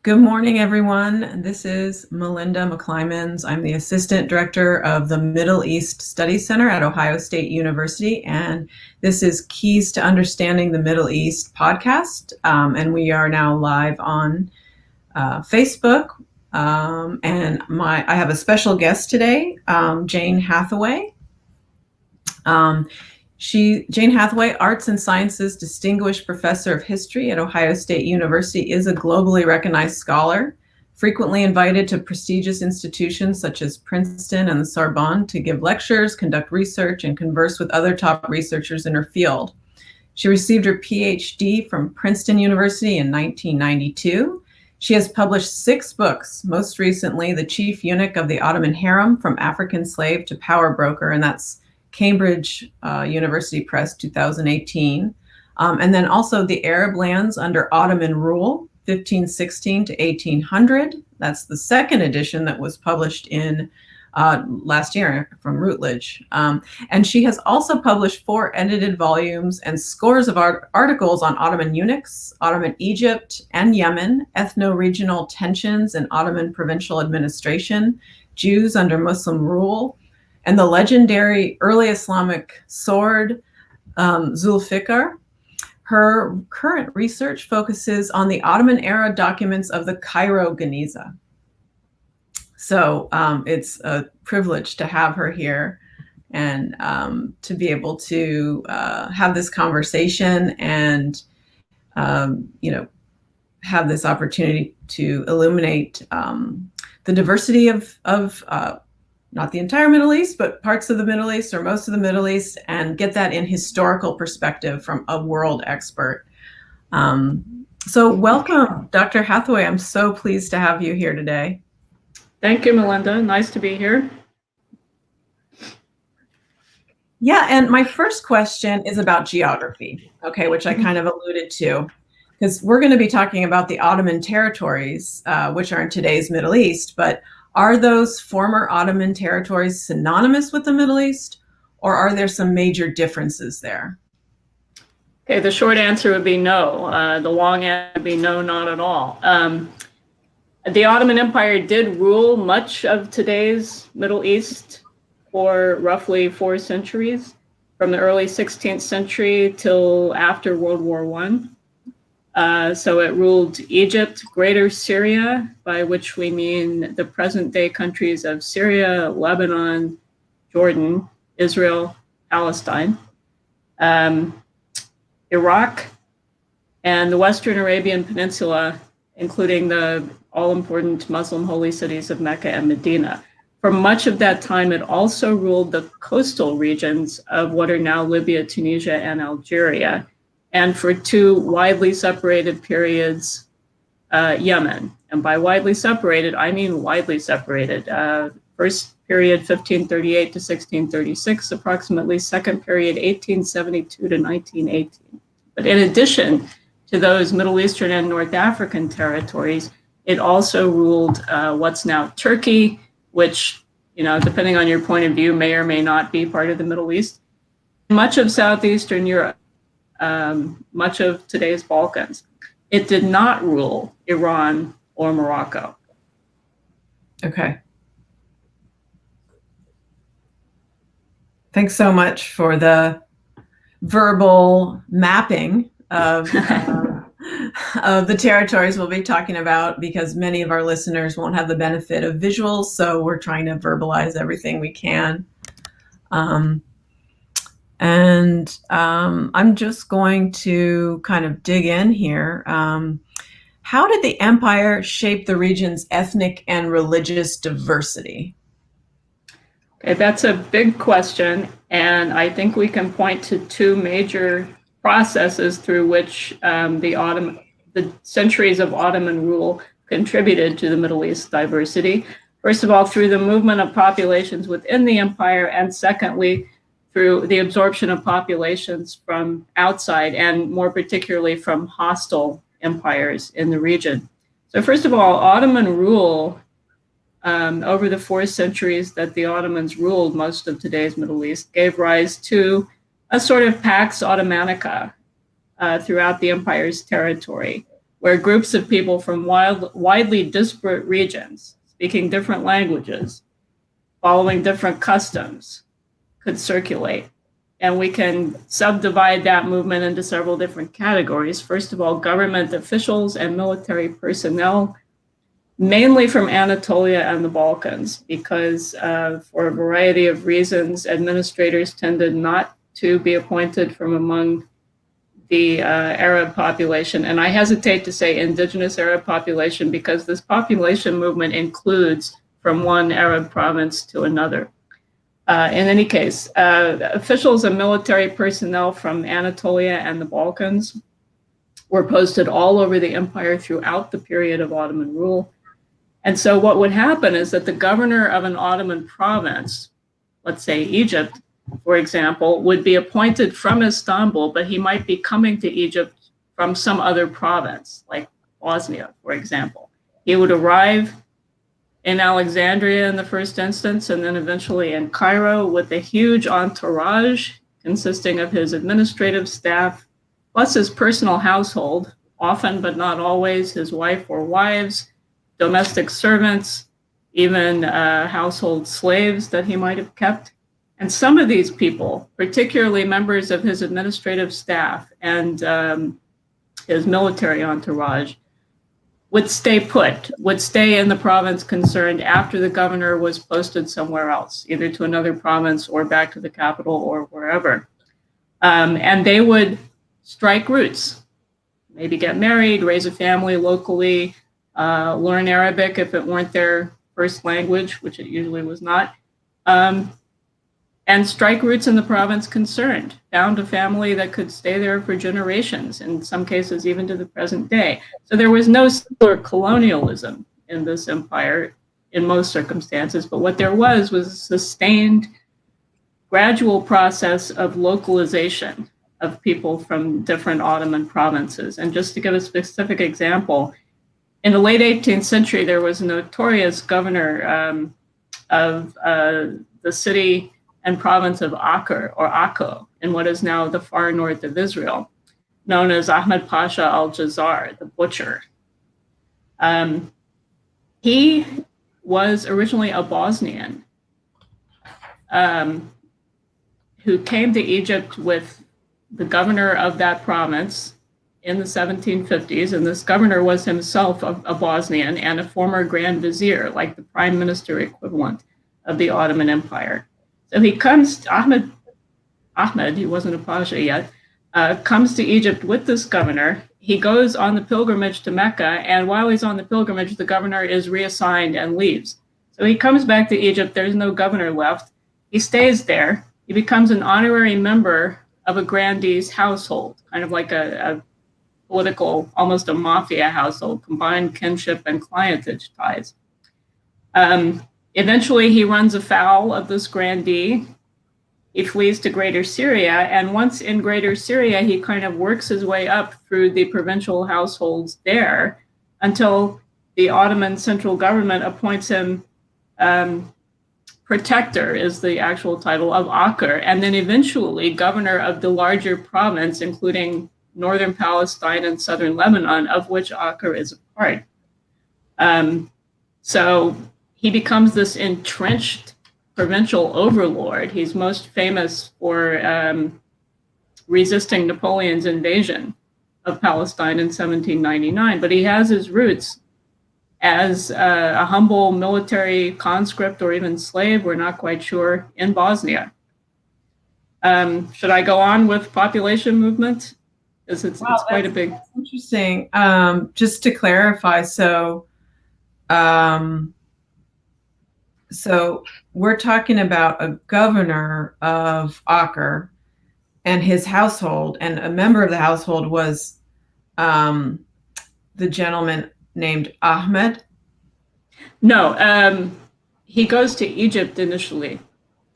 Good morning, everyone. This is Melinda McClymans. I'm the Assistant Director of the Middle East Studies Center at Ohio State University, and this is Keys to Understanding the Middle East podcast. And we are now live on Facebook. I have a special guest today, Jane Hathaway. Jane Hathaway, Arts and Sciences Distinguished Professor of History at Ohio State University, is a globally recognized scholar, frequently invited to prestigious institutions such as Princeton and the Sorbonne to give lectures, conduct research, and converse with other top researchers in her field. She received her PhD from Princeton University in 1992. She has published 6 books, most recently The Chief Eunuch of the Ottoman Harem, From African Slave to Power Broker, and that's Cambridge University Press, 2018. And then also The Arab Lands Under Ottoman Rule, 1516 to 1800. That's the second edition that was published in last year from Routledge. And she has also published 4 edited volumes and scores of articles on Ottoman eunuchs, Ottoman Egypt and Yemen, ethno-regional tensions and Ottoman provincial administration, Jews under Muslim rule, and the legendary early Islamic sword, Zulfikar. Her current research focuses on the Ottoman era documents of the Cairo Geniza. So it's a privilege to have her here and to be able to have this conversation and, have this opportunity to illuminate the diversity of not the entire Middle East, but parts of the Middle East or most of the Middle East, and get that in historical perspective from a world expert. So welcome, Dr. Hathaway. I'm so pleased to have you here today. Thank you, Melinda. Nice to be here. Yeah, and my first question is about geography, okay, which I kind of alluded to, because we're going to be talking about the Ottoman territories, which are in today's Middle East, but are those former Ottoman territories synonymous with the Middle East, or are there some major differences there? Okay, the short answer would be no. The long answer would be no, not at all. The Ottoman Empire did rule much of today's Middle East for roughly 4 centuries, from the early 16th century till after World War I. So it ruled Egypt, Greater Syria, by which we mean the present-day countries of Syria, Lebanon, Jordan, Israel, Palestine, Iraq, and the Western Arabian Peninsula, including the all-important Muslim holy cities of Mecca and Medina. For much of that time, it also ruled the coastal regions of what are now Libya, Tunisia, and Algeria, and for 2 widely separated periods, Yemen. And by widely separated, I mean widely separated. First period, 1538 to 1636, approximately. Second period, 1872 to 1918. But in addition to those Middle Eastern and North African territories, it also ruled what's now Turkey, which, depending on your point of view, may or may not be part of the Middle East, much of Southeastern Europe, much of today's Balkans. It did not rule Iran or Morocco. Okay. Thanks so much for the verbal mapping of the territories we'll be talking about, because many of our listeners won't have the benefit of visuals, so we're trying to verbalize everything we can. I'm just going to kind of dig in here. How did the empire shape the region's ethnic and religious diversity? Okay, that's a big question, and I think we can point to 2 major processes through which the centuries of Ottoman rule contributed to the Middle East diversity. First of all, through the movement of populations within the empire, and secondly, through the absorption of populations from outside, and more particularly from hostile empires in the region. So first of all, Ottoman rule over the 4 centuries that the Ottomans ruled most of today's Middle East gave rise to a sort of Pax Ottomanica throughout the empire's territory. where groups of people from widely disparate regions, speaking different languages, following different customs, could circulate. And we can subdivide that movement into several different categories. First of all, government officials and military personnel, mainly from Anatolia and the Balkans, because for a variety of reasons, administrators tended not to be appointed from among the Arab population. And I hesitate to say indigenous Arab population because this population movement includes from one Arab province to another. In any case, officials and military personnel from Anatolia and the Balkans were posted all over the empire throughout the period of Ottoman rule. And so what would happen is that the governor of an Ottoman province, let's say Egypt, for example, would be appointed from Istanbul, but he might be coming to Egypt from some other province, like Bosnia, for example. He would arrive in Alexandria in the first instance, and then eventually in Cairo with a huge entourage consisting of his administrative staff, plus his personal household, often but not always his wife or wives, domestic servants, even household slaves that he might have kept. And some of these people, particularly members of his administrative staff and his military entourage, would stay put, would stay in the province concerned after the governor was posted somewhere else, either to another province or back to the capital or wherever. And they would strike roots, maybe get married, raise a family locally, learn Arabic if it weren't their first language, which it usually was not, and strike roots in the province concerned, found a family that could stay there for generations, in some cases even to the present day. So there was no similar colonialism in this empire in most circumstances, but what there was a sustained, gradual process of localization of people from different Ottoman provinces. And just to give a specific example, in the late 18th century, there was a notorious governor of the city and province of Acre, or Akko, in what is now the far north of Israel, known as Ahmed Pasha al-Jazar, the butcher. He was originally a Bosnian who came to Egypt with the governor of that province in the 1750s, and this governor was himself a Bosnian and a former Grand Vizier, like the prime minister equivalent of the Ottoman Empire. So he comes, Ahmed, he wasn't a Pasha yet, comes to Egypt with this governor. He goes on the pilgrimage to Mecca, and while he's on the pilgrimage, the governor is reassigned and leaves. So he comes back to Egypt, there's no governor left. He stays there. He becomes an honorary member of a grandee's household, kind of like a political, almost a mafia household, combined kinship and clientage ties. Eventually, he runs afoul of this grandee. He flees to Greater Syria, and once in Greater Syria, he kind of works his way up through the provincial households there until the Ottoman central government appoints him protector, is the actual title, of Acre, and then eventually governor of the larger province, including northern Palestine and southern Lebanon, of which Acre is a part. So he becomes this entrenched provincial overlord. He's most famous for resisting Napoleon's invasion of Palestine in 1799, but he has his roots as a humble military conscript or even slave, we're not quite sure, in Bosnia. Should I go on with population movement? Because it's quite a big... Interesting. Just to clarify, so we're talking about a governor of Acre and his household, and a member of the household was the gentleman named Ahmed? No, he goes to Egypt initially.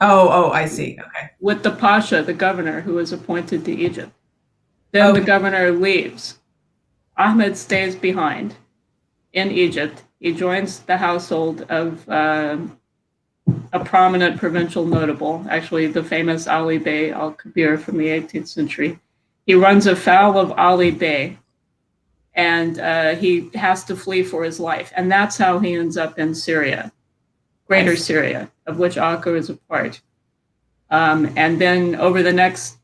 Oh, I see. Okay. With the Pasha, the governor, who was appointed to Egypt. Then the governor leaves. Ahmed stays behind in Egypt. He joins the household of a prominent provincial notable, actually the famous Ali Bey al-Kabir from the 18th century. He runs afoul of Ali Bey, and he has to flee for his life. And that's how he ends up in Syria, Greater Syria, of which Acre is a part. And then over the next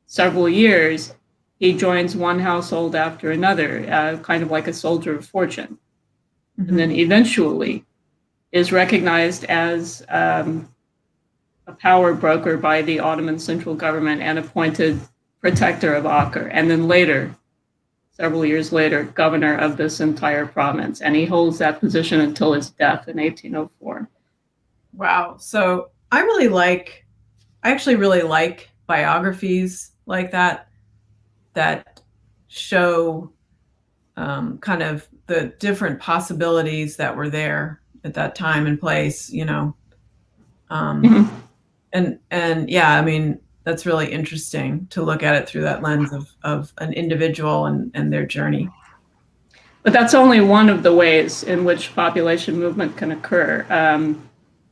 several years, he joins one household after another, kind of like a soldier of fortune. Mm-hmm. And then eventually is recognized as a power broker by the Ottoman central government and appointed protector of Acre. And then later, several years later, governor of this entire province. And he holds that position until his death in 1804. Wow. So I actually really like biographies like that show kind of the different possibilities that were there at that time and place, mm-hmm. and yeah, I mean, that's really interesting to look at it through that lens of an individual and their journey. But that's only one of the ways in which population movement can occur.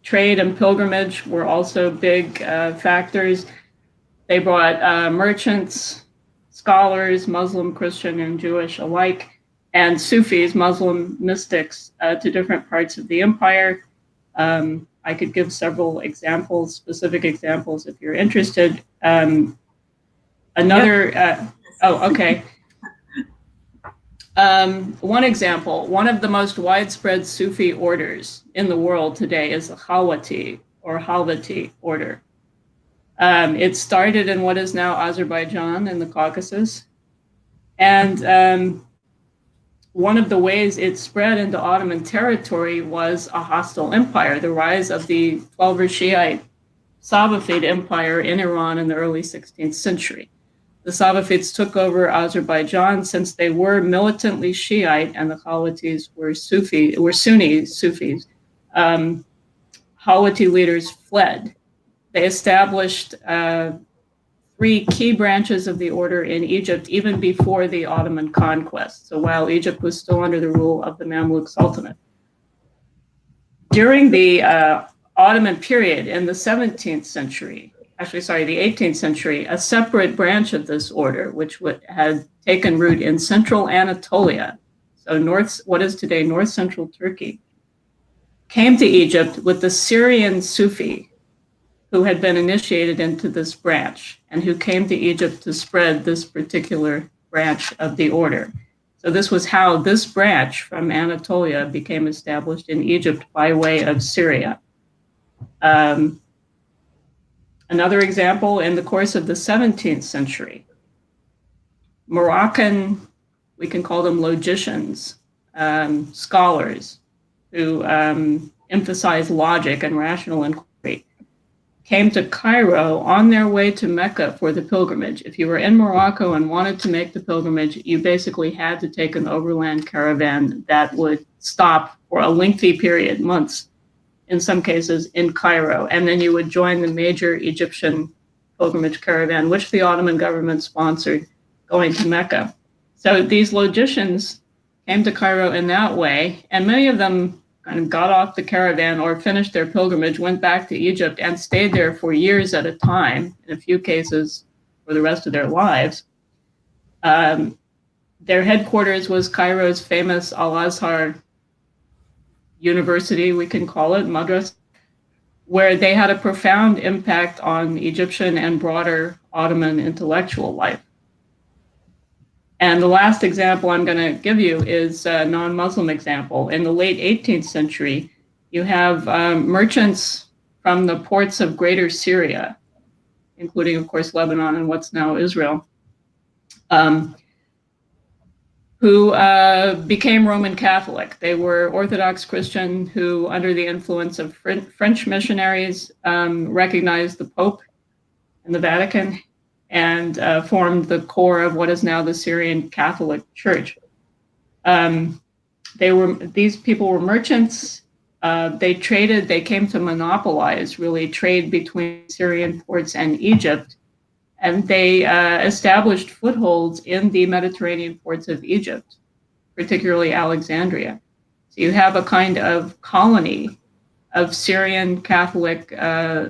Trade and pilgrimage were also big factors. They brought merchants, scholars, Muslim, Christian, and Jewish alike, and Sufis, Muslim mystics, to different parts of the empire. I could give several examples, specific examples, if you're interested. Okay. One example, one of the most widespread Sufi orders in the world today is the Khalwati or Halvati order. It started in what is now Azerbaijan in the Caucasus. And one of the ways it spread into Ottoman territory was a hostile empire, the rise of the Twelver Shiite Safavid Empire in Iran in the early 16th century. The Safavids took over Azerbaijan since they were militantly Shiite and the Khalwatis were Sunni Sufis. Khalwati leaders fled. They established 3 key branches of the order in Egypt even before the Ottoman conquest, so while Egypt was still under the rule of the Mamluk Sultanate. During the Ottoman period in the 18th century, a separate branch of this order, which had taken root in central Anatolia, so what is today north central Turkey, came to Egypt with the Syrian Sufi who had been initiated into this branch and who came to Egypt to spread this particular branch of the order. So this was how this branch from Anatolia became established in Egypt by way of Syria. Another example, in the course of the 17th century, Moroccan, we can call them logicians, scholars who emphasize logic and rational inquiry, came to Cairo on their way to Mecca for the pilgrimage. If you were in Morocco and wanted to make the pilgrimage, you basically had to take an overland caravan that would stop for a lengthy period, months, in some cases, in Cairo. And then you would join the major Egyptian pilgrimage caravan, which the Ottoman government sponsored, going to Mecca. So these logicians came to Cairo in that way, and many of them kind of got off the caravan or finished their pilgrimage, went back to Egypt and stayed there for years at a time, in a few cases for the rest of their lives. Their headquarters was Cairo's famous Al-Azhar University, we can call it, Madras, where they had a profound impact on Egyptian and broader Ottoman intellectual life. And the last example I'm going to give you is a non-Muslim example. In the late 18th century, you have merchants from the ports of Greater Syria, including, of course, Lebanon and what's now Israel, who became Roman Catholic. They were Orthodox Christian who, under the influence of French missionaries, recognized the Pope and the Vatican and formed the core of what is now the Syrian Catholic Church. These people were merchants. They traded, they came to monopolize, really, trade between Syrian ports and Egypt. And they established footholds in the Mediterranean ports of Egypt, particularly Alexandria. So you have a kind of colony of Syrian Catholic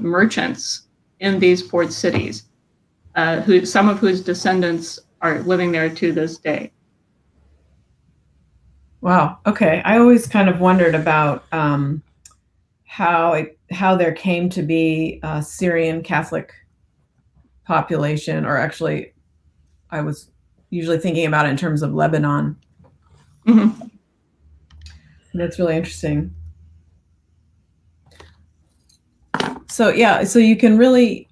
merchants in these port cities, some of whose descendants are living there to this day. Wow. Okay. I always kind of wondered about how there came to be a Syrian Catholic population, or actually, I was usually thinking about it in terms of Lebanon. Mhm. That's really interesting. So yeah, so you can really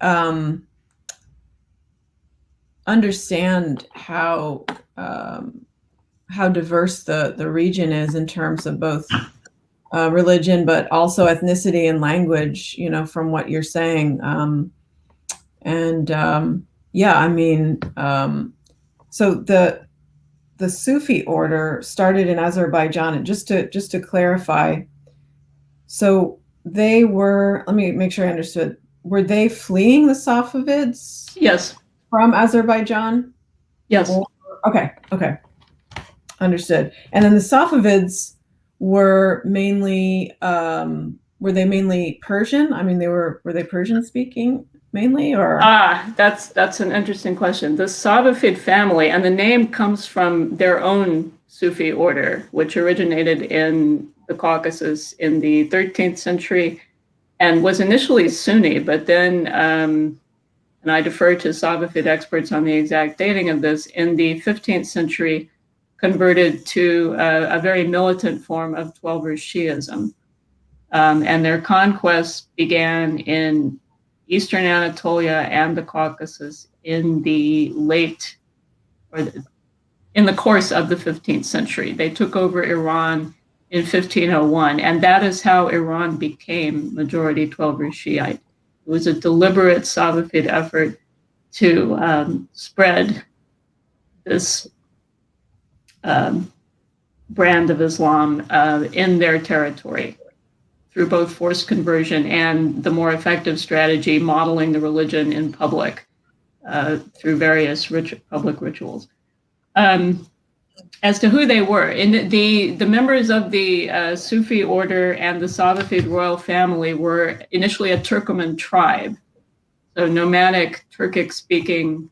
understand how diverse the region is in terms of both religion, but also ethnicity and language. You know, from what you're saying, and yeah, I mean, so the Sufi order started in Azerbaijan, and just to clarify, so they were. Let me make sure I understood. Were they fleeing the Safavids Yes, from Azerbaijan? yes. Or, okay, okay, understood. And then the Safavids were they mainly Persian? I mean, were they Persian speaking mainly, or? That's an interesting question. The Safavid family, and the name comes from their own Sufi order, which originated in the Caucasus in the 13th century and was initially Sunni, but then, and I defer to Safavid experts on the exact dating of this, in the 15th century converted to a very militant form of Twelver Shi'ism. And their conquests began in eastern Anatolia and the Caucasus in the late, or in the course of the 15th century. They took over Iran in 1501, and that is how Iran became majority Twelver Shiite. It was a deliberate Safavid effort to spread this um, brand of Islam in their territory through both forced conversion and the more effective strategy, modeling the religion in public through various public rituals. Um, as to who they were, in the members of the Sufi order and the Safavid royal family were initially a Turkoman tribe, so nomadic Turkic-speaking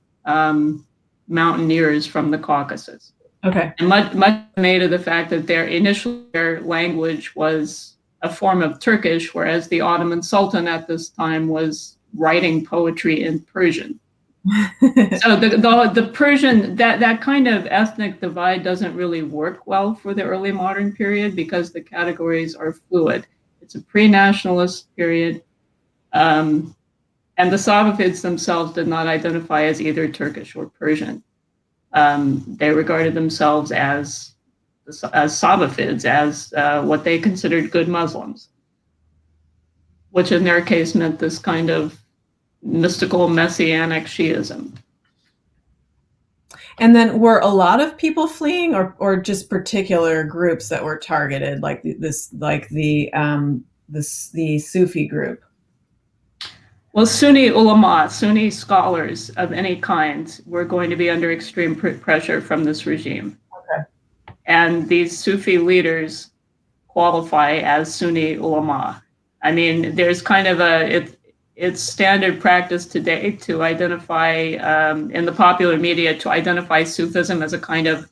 mountaineers from the Caucasus. Okay. And much made of the fact that their language was a form of Turkish, whereas the Ottoman Sultan at this time was writing poetry in Persian. So the Persian, that kind of ethnic divide doesn't really work well for the early modern period because the categories are fluid. It's a pre-nationalist period, and the Safavids themselves did not identify as either Turkish or Persian. They regarded themselves as Safavids, as what they considered good Muslims, which in their case meant this kind of mystical messianic Shiism. And then were a lot of people fleeing, or just particular groups that were targeted, like the Sufi group? Well, Sunni ulama, Sunni scholars of any kind, were going to be under extreme pressure from this regime. Okay. And these Sufi leaders qualify as Sunni ulama. I mean, there's kind of it's standard practice today to identify in the popular media to identify Sufism as a kind of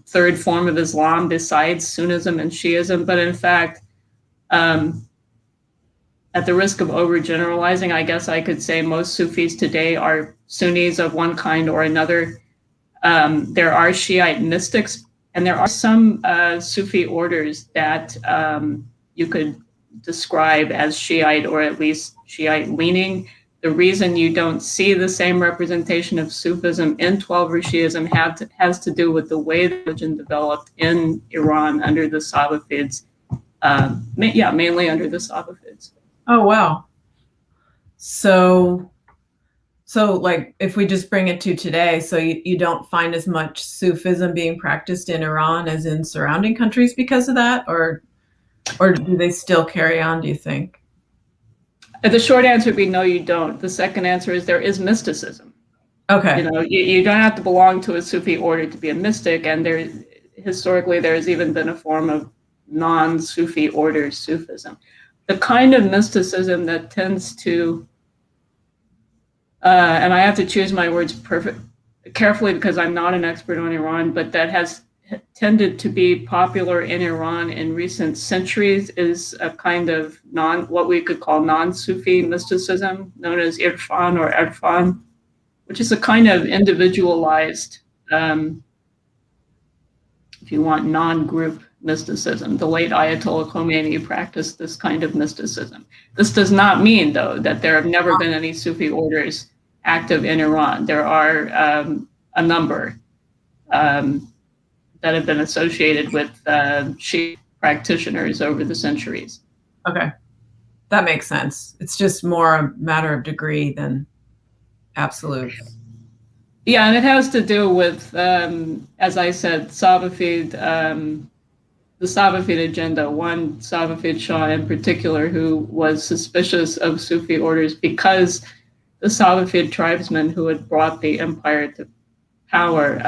third form of Islam besides Sunnism and Shiism. But in fact, at the risk of overgeneralizing, I guess I could say most Sufis today are Sunnis of one kind or another. There are Shiite mystics, and there are some Sufi orders that you could describe as Shiite or at least Shiite leaning. The reason you don't see the same representation of Sufism in Twelver Shiism has to do with the way the religion developed in Iran under the Safavids. Mainly under the Safavids. Oh wow. So like if we just bring it to today, so you don't find as much Sufism being practiced in Iran as in surrounding countries because of that, or do they still carry on, do you think? The short answer would be no, you don't. The second answer is there is mysticism. You Okay. know, you don't have to belong to a Sufi order to be a mystic, and historically there's even been a form of non-Sufi order Sufism. The kind of mysticism that tends to, and I have to choose my words carefully because I'm not an expert on Iran, but that has tended to be popular in Iran in recent centuries is a kind of what we could call non-Sufi mysticism, known as irfan, which is a kind of individualized, if you want, non-group mysticism. The late Ayatollah Khomeini practiced this kind of mysticism. This does not mean, though, that there have never been any Sufi orders active in Iran. There are a number that have been associated with Shia practitioners over the centuries. Okay, that makes sense. It's just more a matter of degree than absolute. Yeah, and it has to do with, as I said, the Safavid agenda. One Safavid Shah in particular who was suspicious of Sufi orders because the Safavid tribesmen who had brought the empire to power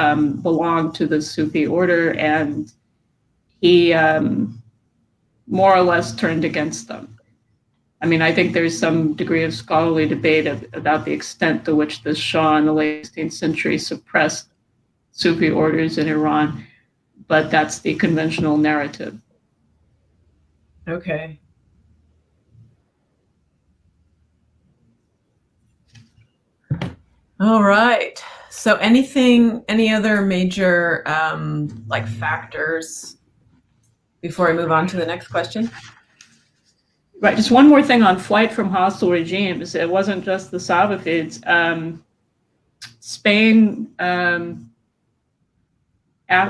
belonged to the Sufi order, and he more or less turned against them. I mean, I think there's some degree of scholarly debate about the extent to which the Shah in the late 16th century suppressed Sufi orders in Iran, but that's the conventional narrative. Okay. All right. So any other major like factors before I move on to the next question? Right. Just one more thing on flight from hostile regimes. It wasn't just the Safavids. Spain,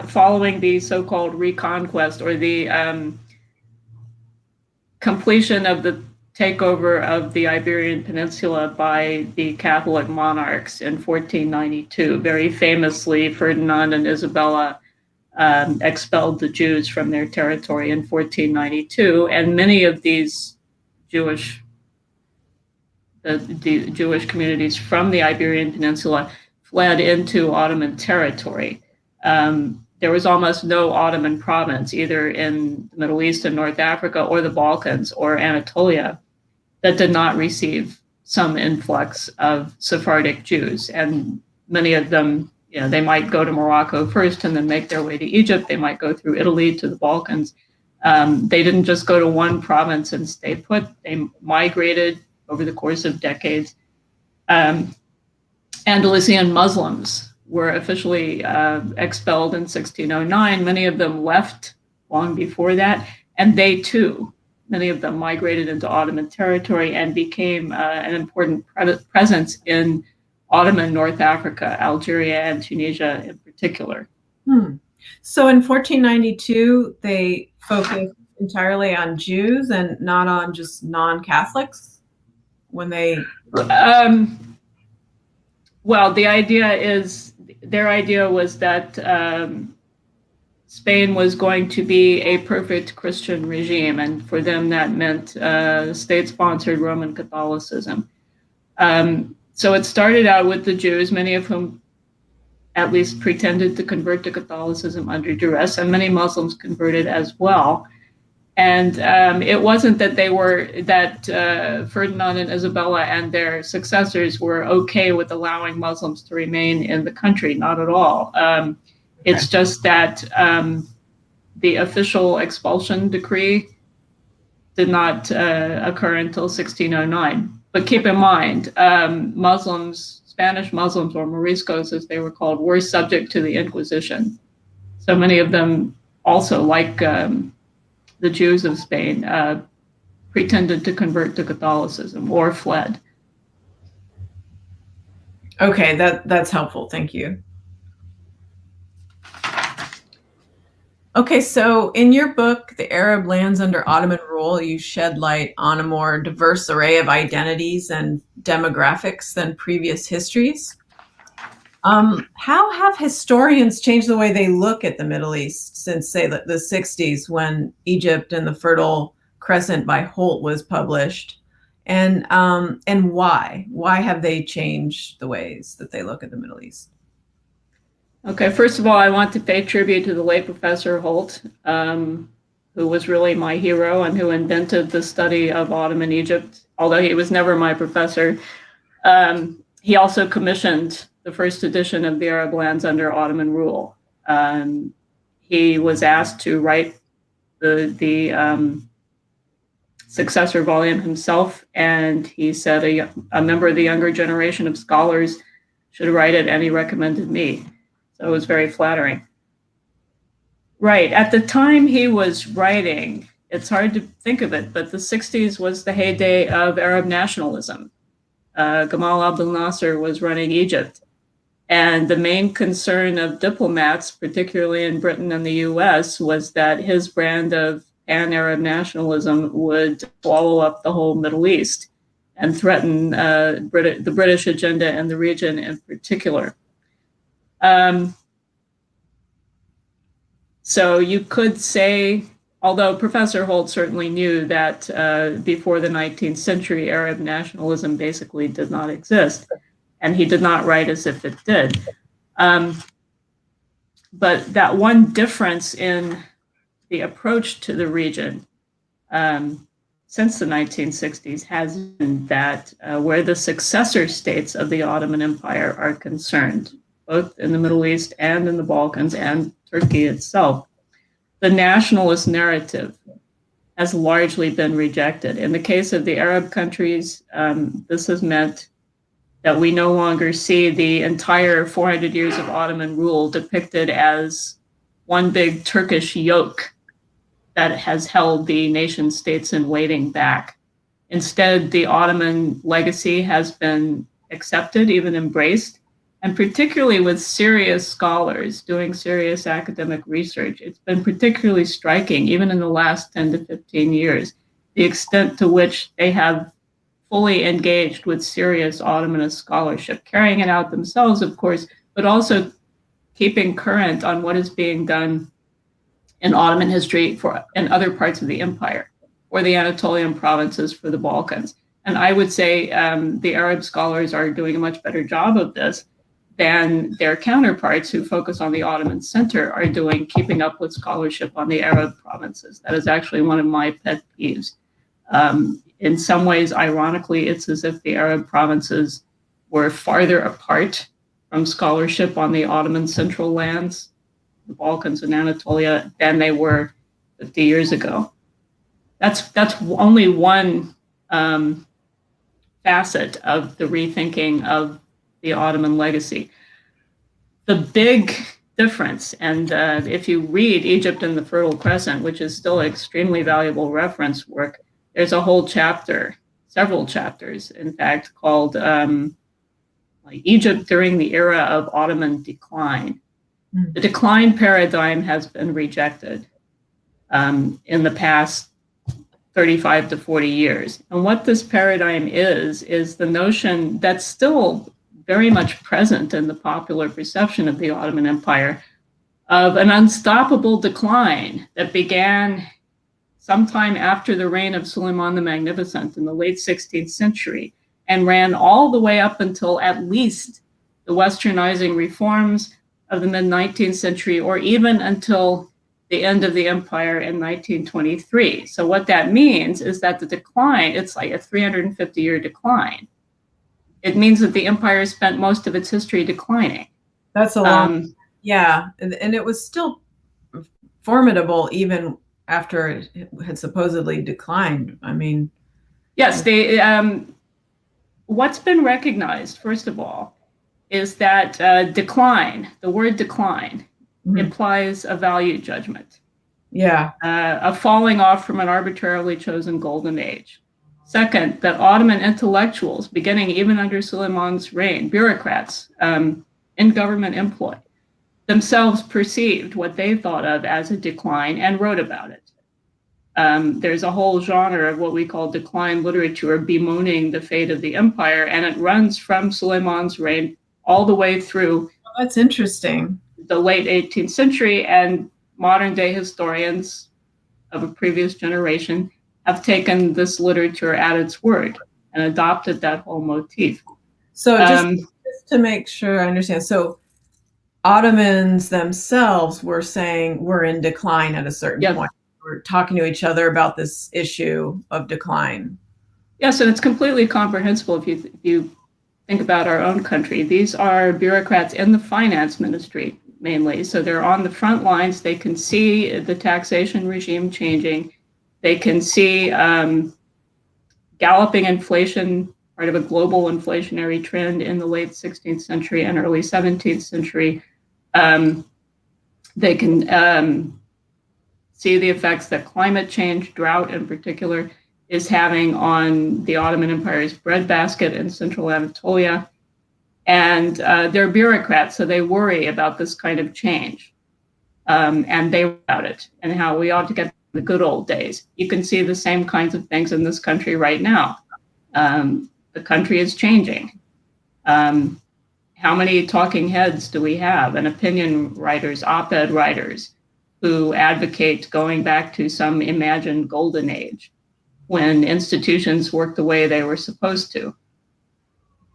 following the so-called reconquest or the completion of the takeover of the Iberian Peninsula by the Catholic monarchs in 1492, very famously, Ferdinand and Isabella expelled the Jews from their territory in 1492, and many of these the Jewish communities from the Iberian Peninsula fled into Ottoman territory. There was almost no Ottoman province, either in the Middle East and North Africa or the Balkans or Anatolia, that did not receive some influx of Sephardic Jews. And many of them, they might go to Morocco first and then make their way to Egypt. They might go through Italy to the Balkans. They didn't just go to one province and stay put. They migrated over the course of decades. Andalusian Muslims were officially expelled in 1609. Many of them left long before that, and they too, many of them migrated into Ottoman territory and became an important presence in Ottoman North Africa, Algeria and Tunisia in particular. So in 1492, they focused entirely on Jews and not on just non-Catholics when they... Well, their idea was that Spain was going to be a perfect Christian regime, and for them that meant state-sponsored Roman Catholicism. So it started out with the Jews, many of whom at least pretended to convert to Catholicism under duress, and many Muslims converted as well. And it wasn't that Ferdinand and Isabella and their successors were okay with allowing Muslims to remain in the country, not at all. It's just that the official expulsion decree did not occur until 1609. But keep in mind, Spanish Muslims, or Moriscos as they were called, were subject to the Inquisition. So many of them also, like the Jews of Spain, pretended to convert to Catholicism or fled. Okay, that's helpful. Thank you. Okay, so in your book, The Arab Lands Under Ottoman Rule, you shed light on a more diverse array of identities and demographics than previous histories. How have historians changed the way they look at the Middle East since, say, the 60s, when Egypt and the Fertile Crescent by Holt was published? And why? Why have they changed the ways that they look at the Middle East? Okay, first of all, I want to pay tribute to the late Professor Holt, who was really my hero and who invented the study of Ottoman Egypt. Although he was never my professor, he also commissioned the first edition of The Arab Lands Under Ottoman Rule. he was asked to write the successor volume himself, and he said a member of the younger generation of scholars should write it, and he recommended me. So it was very flattering. Right, at the time he was writing, it's hard to think of it, but the 60s was the heyday of Arab nationalism. Gamal Abdel Nasser was running Egypt. And the main concern of diplomats, particularly in Britain and the US, was that his brand of pan-Arab nationalism would swallow up the whole Middle East and threaten the British agenda in the region in particular. So you could say, although Professor Holt certainly knew that before the 19th century, Arab nationalism basically did not exist, and he did not write as if it did. But that one difference in the approach to the region since the 1960s has been that where the successor states of the Ottoman Empire are concerned, both in the Middle East and in the Balkans and Turkey itself, the nationalist narrative has largely been rejected. In the case of the Arab countries, this has meant that we no longer see the entire 400 years of Ottoman rule depicted as one big Turkish yoke that has held the nation states in waiting back. Instead, the Ottoman legacy has been accepted, even embraced, and particularly with serious scholars doing serious academic research, it's been particularly striking, even in the last 10 to 15 years, the extent to which they have fully engaged with serious Ottomanist scholarship, carrying it out themselves, of course, but also keeping current on what is being done in Ottoman history in other parts of the empire, or the Anatolian provinces for the Balkans. And I would say the Arab scholars are doing a much better job of this than their counterparts who focus on the Ottoman center are doing, keeping up with scholarship on the Arab provinces. That is actually one of my pet peeves. In some ways, ironically, it's as if the Arab provinces were farther apart from scholarship on the Ottoman central lands, the Balkans and Anatolia, than they were 50 years ago. That's only one facet of the rethinking of the Ottoman legacy. The big difference, and if you read Egypt and the Fertile Crescent, which is still extremely valuable reference work, there's a whole chapter, several chapters, in fact, called Egypt during the era of Ottoman Decline. The decline paradigm has been rejected in the past 35 to 40 years. And what this paradigm is the notion that's still very much present in the popular perception of the Ottoman Empire of an unstoppable decline that began sometime after the reign of Suleiman the Magnificent in the late 16th century and ran all the way up until at least the westernizing reforms of the mid-19th century, or even until the end of the empire in 1923. So what that means is that the decline, it's like a 350-year decline. It means that the empire spent most of its history declining. That's a long, yeah. And it was still formidable even after it had supposedly declined. I mean. Yes, what's been recognized, first of all, is that decline, the word decline, implies a value judgment. Yeah. A falling off from an arbitrarily chosen golden age. Second, that Ottoman intellectuals, beginning even under Suleiman's reign, bureaucrats in government employ, themselves perceived what they thought of as a decline and wrote about it. There's a whole genre of what we call decline literature bemoaning the fate of the empire, and it runs from Suleiman's reign all the way through. Oh, that's interesting. The late 18th century, and modern day historians of a previous generation have taken this literature at its word and adopted that whole motif. So just to make sure I understand, so Ottomans themselves were saying we're in decline at a certain point. We're talking to each other about this issue of decline. Yes, and it's completely comprehensible if you think about our own country. These are bureaucrats in the finance ministry mainly. So they're on the front lines. They can see the taxation regime changing. They can see galloping inflation, part of a global inflationary trend in the late 16th century and early 17th century. They can see the effects that climate change, drought in particular, is having on the Ottoman Empire's breadbasket in central Anatolia. And they're bureaucrats, so they worry about this kind of change. And they worry about it and how we ought to get the good old days. You can see the same kinds of things in this country right now. The country is changing. How many talking heads do we have, and opinion writers, op-ed writers, who advocate going back to some imagined golden age when institutions worked the way they were supposed to?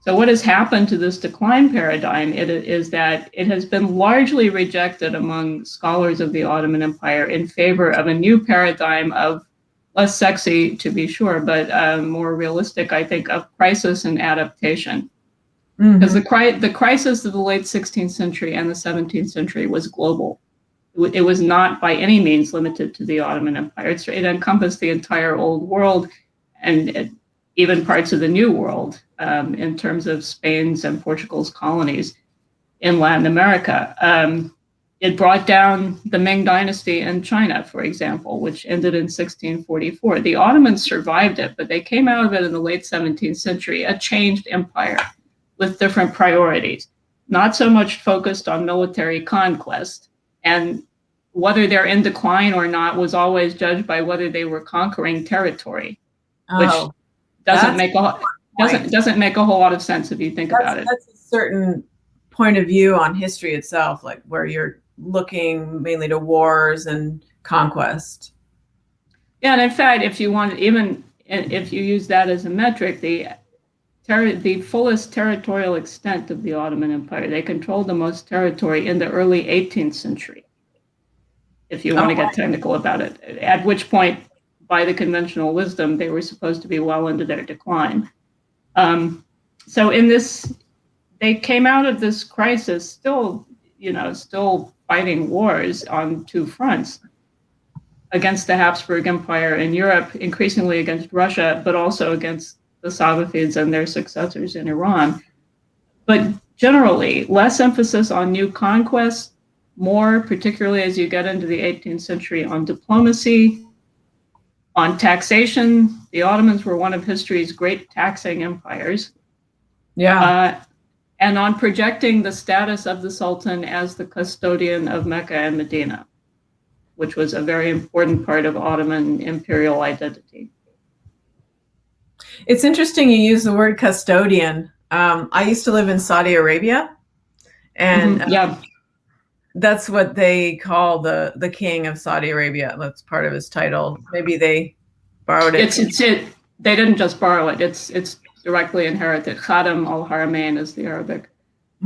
So what has happened to this decline paradigm is that it has been largely rejected among scholars of the Ottoman Empire in favor of a new paradigm of, less sexy to be sure, but more realistic, I think, of crisis and adaptation. Because the crisis of the late 16th century and the 17th century was global. It was not by any means limited to the Ottoman Empire. It encompassed the entire Old World and even parts of the New World in terms of Spain's and Portugal's colonies in Latin America. It brought down the Ming Dynasty in China, for example, which ended in 1644. The Ottomans survived it, but they came out of it in the late 17th century, a changed empire with different priorities, not so much focused on military conquest. And whether they're in decline or not was always judged by whether they were conquering territory, which doesn't make a whole lot of sense if you think about it. That's a certain point of view on history itself, like where you're looking mainly to wars and conquest. Yeah, and in fact, if you want, even if you use that as a metric, the fullest territorial extent of the Ottoman Empire, they controlled the most territory in the early 18th century, if you want to get technical about it, at which point, by the conventional wisdom, they were supposed to be well into their decline. So in this, they came out of this crisis still fighting wars on two fronts, against the Habsburg Empire in Europe, increasingly against Russia, but also against the Safavids and their successors in Iran. But generally, less emphasis on new conquests, more, particularly as you get into the 18th century, on diplomacy, on taxation. The Ottomans were one of history's great taxing empires. Yeah. And on projecting the status of the Sultan as the custodian of Mecca and Medina, which was a very important part of Ottoman imperial identity. It's interesting you use the word custodian. I used to live in Saudi Arabia, and that's what they call the king of Saudi Arabia. That's part of his title. Maybe they borrowed it. They didn't just borrow it. It's directly inherited. Khadam al-Haramain is the Arabic.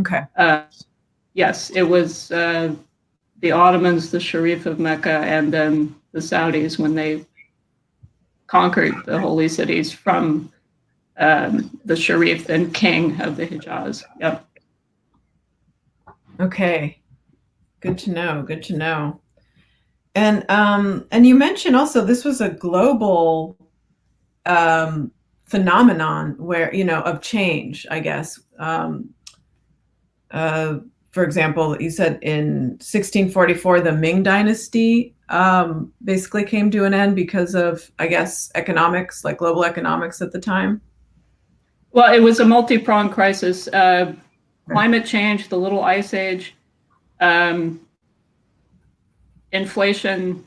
Okay. Yes, it was the Ottomans, the Sharif of Mecca, and then the Saudis when they conquered the holy cities from the Sharif, then king of the Hijaz. Yep. Okay. Good to know. Good to know. And you mentioned also this was a global phenomenon where, of change, I guess. For example, you said in 1644, the Ming Dynasty basically came to an end because of, I guess, economics, like global economics at the time. Well, it was a multi-pronged crisis. Climate change, the Little Ice Age, inflation.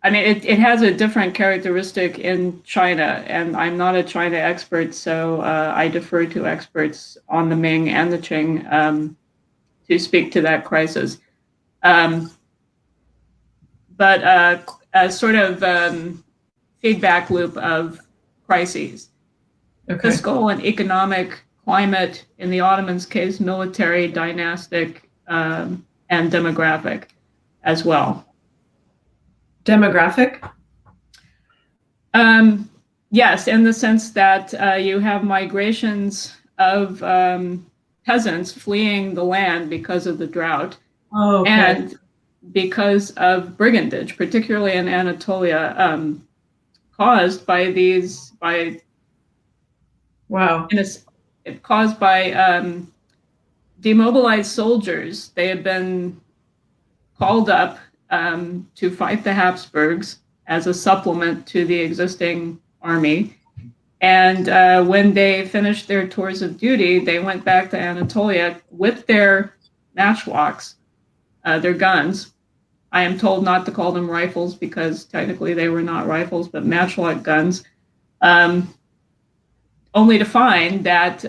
I mean, it has a different characteristic in China, and I'm not a China expert, so I defer to experts on the Ming and the Qing to speak to that crisis. But a sort of feedback loop of crises. Okay. Fiscal and economic, climate, in the Ottomans' case, military, dynastic, and demographic as well. Demographic? Yes, in the sense that you have migrations of peasants fleeing the land because of the drought, Oh, okay. And because of brigandage, particularly in Anatolia, caused by these, by, Wow. in a, caused by demobilized soldiers. They had been called up to fight the Habsburgs as a supplement to the existing army. And when they finished their tours of duty, they went back to Anatolia with their matchlocks, their guns. I am told not to call them rifles because technically they were not rifles, but matchlock guns. Um, Only to find that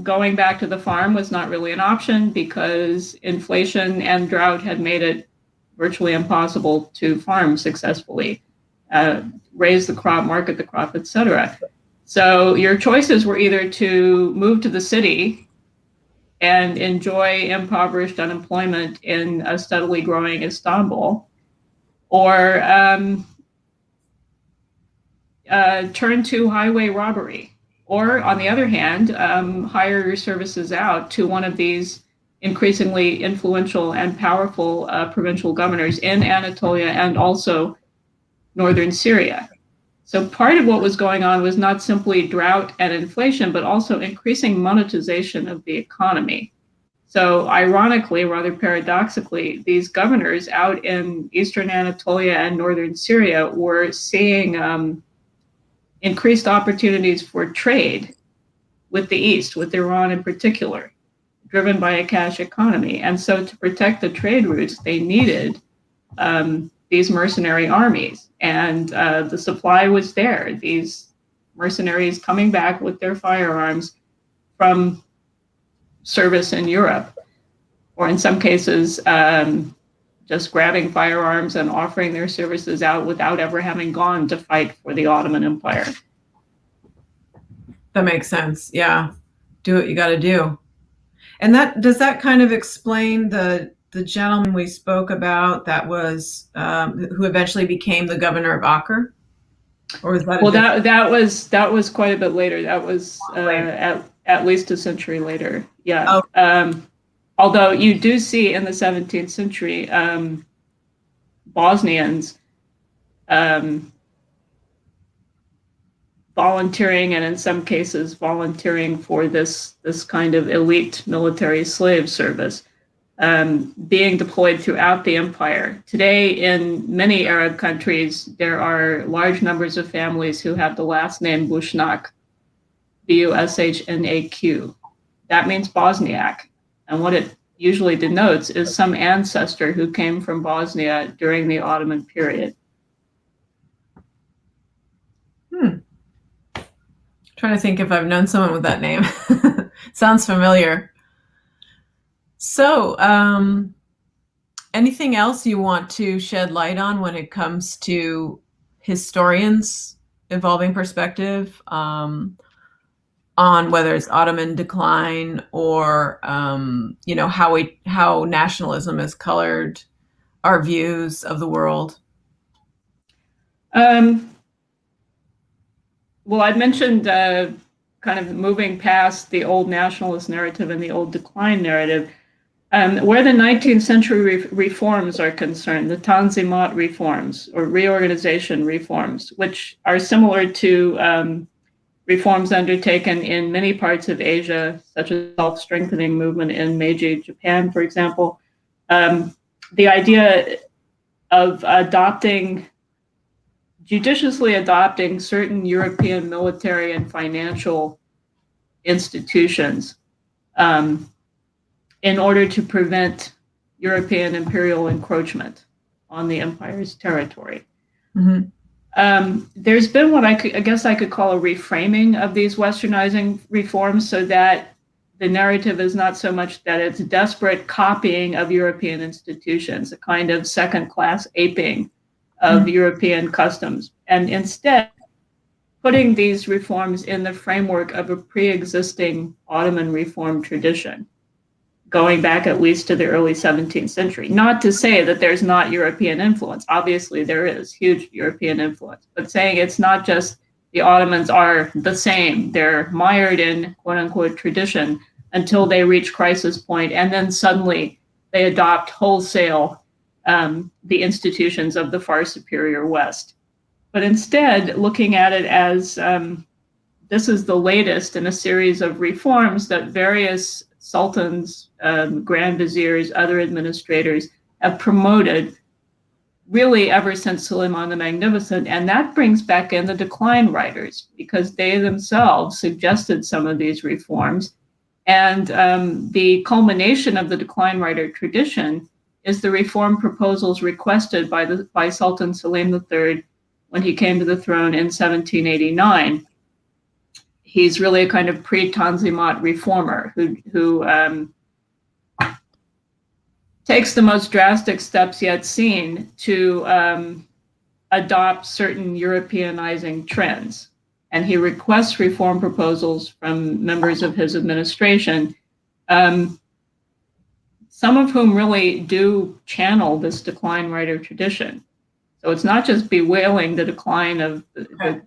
going back to the farm was not really an option because inflation and drought had made it virtually impossible to farm successfully, raise the crop, market the crop, etc. So your choices were either to move to the city and enjoy impoverished unemployment in a steadily growing Istanbul, or turn to highway robbery. Or, on the other hand, hire your services out to one of these increasingly influential and powerful provincial governors in Anatolia and also northern Syria. So part of what was going on was not simply drought and inflation, but also increasing monetization of the economy. So ironically, rather paradoxically, these governors out in eastern Anatolia and northern Syria were seeing increased opportunities for trade with the East, with Iran in particular, driven by a cash economy. And so to protect the trade routes, they needed these mercenary armies. And the supply was there. These mercenaries coming back with their firearms from service in Europe, or in some cases, just grabbing firearms and offering their services out without ever having gone to fight for the Ottoman Empire. That makes sense. Yeah. Do what you got to do. And does that kind of explain the gentleman we spoke about that was who eventually became the governor of Acre? Or is that well, that was quite a bit later. That was later? At least a century later. Yeah. Oh. Although you do see in the 17th century Bosnians volunteering, and in some cases volunteering for this kind of elite military slave service, being deployed throughout the empire. Today, in many Arab countries, there are large numbers of families who have the last name Bushnak, Bushnaq. That means Bosniak. And what it usually denotes is some ancestor who came from Bosnia during the Ottoman period. Trying to think if I've known someone with that name. Sounds familiar. So, anything else you want to shed light on when it comes to historians' evolving perspective on whether it's Ottoman decline or how nationalism has colored our views of the world? Well, I mentioned kind of moving past the old nationalist narrative and the old decline narrative. Where the 19th century reforms are concerned, the Tanzimat reforms or reorganization reforms, which are similar to reforms undertaken in many parts of Asia, such as self-strengthening movement in Meiji Japan, for example. The idea of judiciously adopting certain European military and financial institutions in order to prevent European imperial encroachment on the empire's territory. Mm-hmm. There's been what I guess I could call a reframing of these westernizing reforms so that the narrative is not so much that it's desperate copying of European institutions, a kind of second-class aping of European customs, and instead putting these reforms in the framework of a pre-existing Ottoman reform tradition, going back at least to the early 17th century. Not to say that there's not European influence. Obviously, there is huge European influence, but saying it's not just the Ottomans are the same. They're mired in quote-unquote tradition until they reach crisis point, and then suddenly they adopt wholesale the institutions of the far superior West. But instead, looking at it as this is the latest in a series of reforms that various sultans, grand viziers, other administrators have promoted really ever since Suleiman the Magnificent. And that brings back in the decline writers, because they themselves suggested some of these reforms. And the culmination of the decline writer tradition is the reform proposals requested by Sultan Selim III when he came to the throne in 1789. He's really a kind of pre-Tanzimat reformer who takes the most drastic steps yet seen to adopt certain Europeanizing trends. And he requests reform proposals from members of his administration, some of whom really do channel this decline writer tradition. So it's not just bewailing the decline of the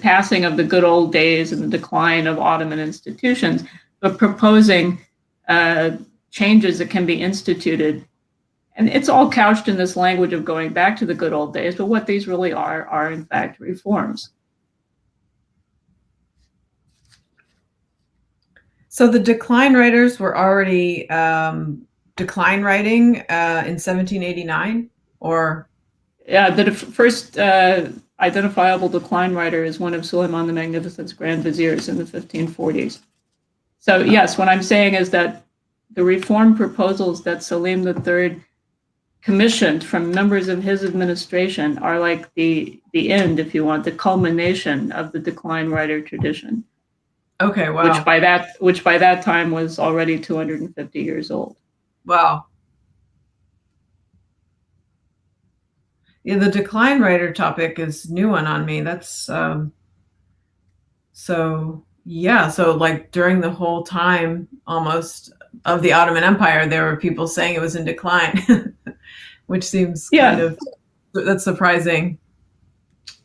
passing of the good old days and the decline of Ottoman institutions, but proposing changes that can be instituted. And it's all couched in this language of going back to the good old days, but what these really are in fact reforms. So the decline writers were already decline writing in 1789, or? Yeah, the first identifiable decline writer is one of Suleiman the Magnificent's grand viziers in the 1540s. So yes, what I'm saying is that the reform proposals that Selim III commissioned from members of his administration are like the end, if you want, the culmination of the decline writer tradition. Okay, wow. Which by that time was already 250 years old. Wow. Yeah, the decline writer topic is new one on me. That's so like during the whole time almost of the Ottoman Empire, there were people saying it was in decline, which seems kind of, that's surprising.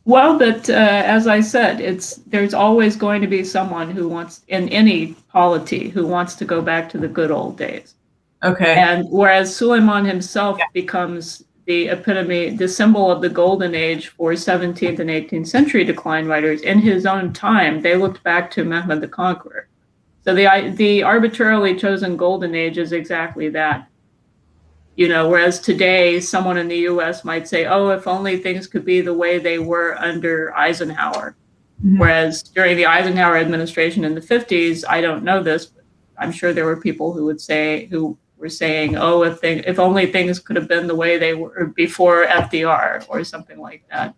Well, but as I said, there's always going to be someone who wants, in any polity, who wants to go back to the good old days. Okay. And whereas Suleiman himself becomes the epitome, the symbol of the golden age for 17th and 18th century decline writers, in his own time, they looked back to Mehmed the Conqueror. So the arbitrarily chosen golden age is exactly that. Whereas today, someone in the US might say, oh, if only things could be the way they were under Eisenhower. Mm-hmm. Whereas during the Eisenhower administration in the 50s, I don't know this, but I'm sure there were people who were saying, oh, if only things could have been the way they were before FDR or something like that.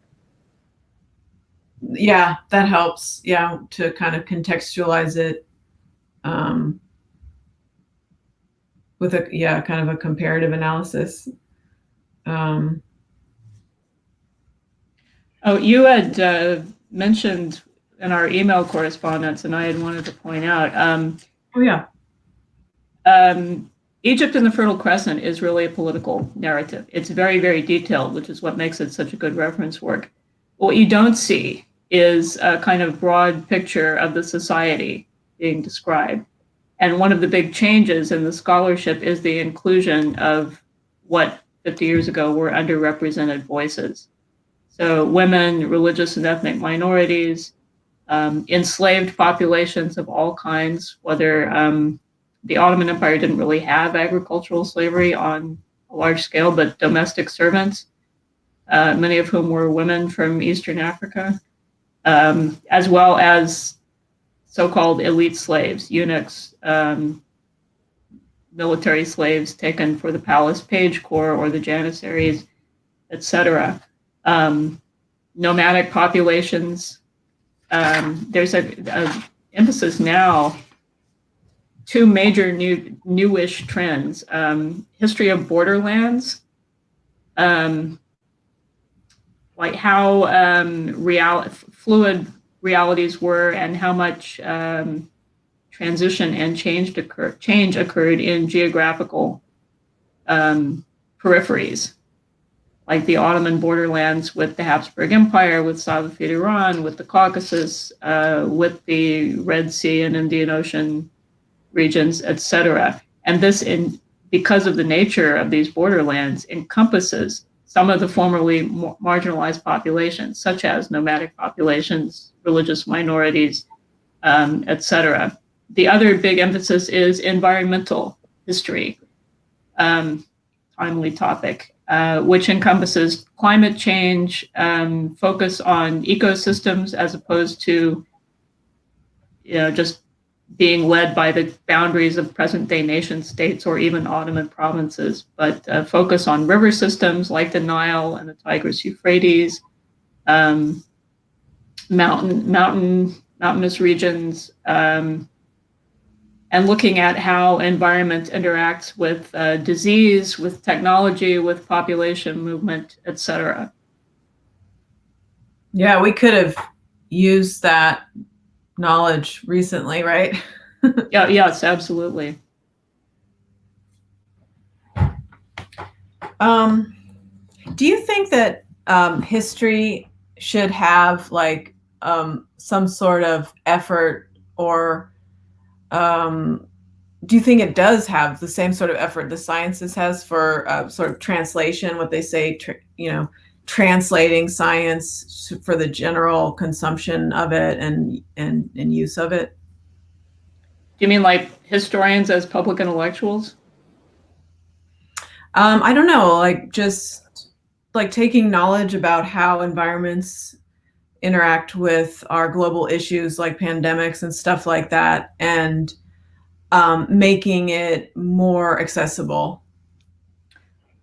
Yeah, that helps. Yeah, to kind of contextualize it. With a kind of a comparative analysis. Oh, you had mentioned in our email correspondence, and I had wanted to point out. Egypt and the Fertile Crescent is really a political narrative. It's very, very detailed, which is what makes it such a good reference work. What you don't see is a kind of broad picture of the society being described. And one of the big changes in the scholarship is the inclusion of what 50 years ago were underrepresented voices. So women, religious and ethnic minorities, enslaved populations of all kinds, whether the Ottoman Empire didn't really have agricultural slavery on a large scale, but domestic servants, many of whom were women from Eastern Africa, as well as so-called elite slaves, eunuchs, military slaves taken for the palace page corps or the janissaries, etc. Nomadic populations. There's a emphasis now. Two major newish trends: history of borderlands, like how fluid realities were and how much transition and change occurred in geographical peripheries, like the Ottoman borderlands with the Habsburg Empire, with Safavid Iran, with the Caucasus, with the Red Sea and Indian Ocean regions, etc. And because of the nature of these borderlands, encompasses some of the formerly marginalized populations, such as nomadic populations, religious minorities, etc. The other big emphasis is environmental history, timely topic, which encompasses climate change, focus on ecosystems as opposed to, just being led by the boundaries of present-day nation states or even Ottoman provinces, but focus on river systems like the Nile and the Tigris-Euphrates, mountainous regions, and looking at how environment interacts with disease, with technology, with population movement, etc. Yeah, we could have used that knowledge recently, right? Yeah, yes, absolutely. Do you think that history should have like some sort of effort, or do you think it does have the same sort of effort the sciences has for sort of translation, what they say, translating science for the general consumption of it and use of it? Do you mean like historians as public intellectuals? I don't know, like just like taking knowledge about how environments interact with our global issues like pandemics and stuff like that, and making it more accessible.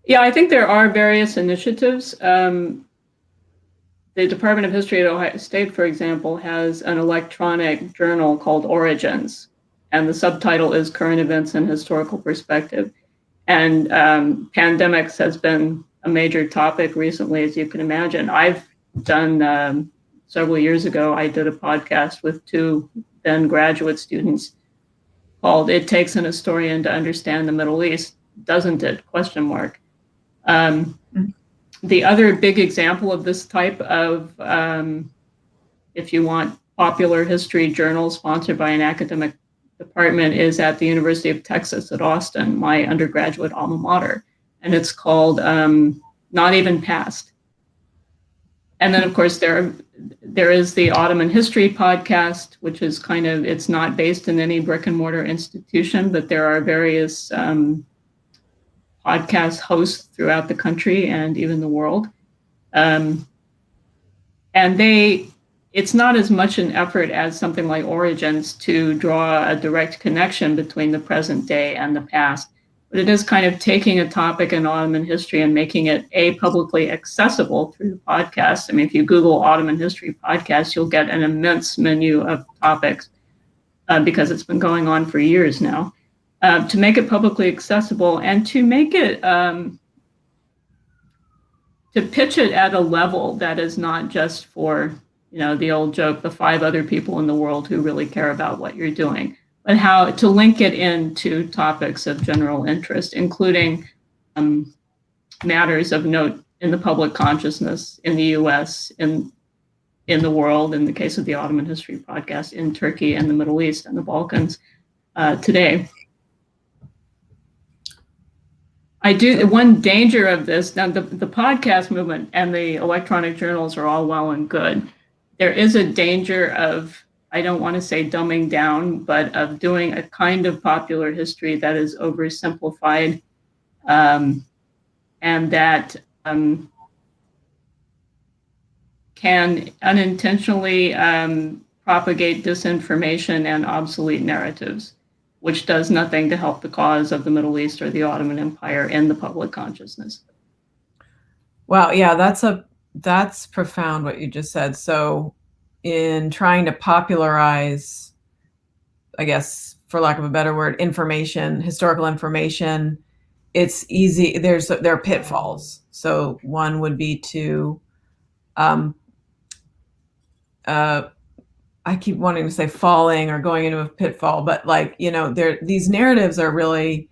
Yeah, I think there are various initiatives. The Department of History at Ohio State, for example, has an electronic journal called Origins, and the subtitle is Current Events in Historical Perspective. And pandemics has been a major topic recently, as you can imagine. I've done, several years ago, I did a podcast with two then graduate students called It Takes an Historian to Understand the Middle East, Doesn't It? Question mark. The other big example of this type of, if you want, popular history journal sponsored by an academic department is at the University of Texas at Austin, my undergraduate alma mater. And it's called Not Even Past. And then, of course, there is the Ottoman History podcast, which is it's not based in any brick and mortar institution, but there are various podcast hosts throughout the country and even the world. And it's not as much an effort as something like Origins to draw a direct connection between the present day and the past, but it is kind of taking a topic in Ottoman history and making it publicly accessible through the podcast. I mean, if you Google Ottoman History podcast, you'll get an immense menu of topics because it's been going on for years now. To make it publicly accessible and to make it to pitch it at a level that is not just for, the old joke, the 5 other people in the world who really care about what you're doing, but how to link it into topics of general interest, including matters of note in the public consciousness in the US, in the world, in the case of the Ottoman History podcast, in Turkey and the Middle East and the Balkans today. One danger of this, now the podcast movement and the electronic journals are all well and good. There is a danger of, I don't want to say dumbing down, but of doing a kind of popular history that is oversimplified and that can unintentionally propagate disinformation and obsolete narratives, which does nothing to help the cause of the Middle East or the Ottoman Empire in the public consciousness. Wow, yeah, that's profound what you just said. So in trying to popularize, I guess, for lack of a better word, information, historical information, it's easy. There are pitfalls. So one would be to, I keep wanting to say falling or going into a pitfall, but these narratives are really,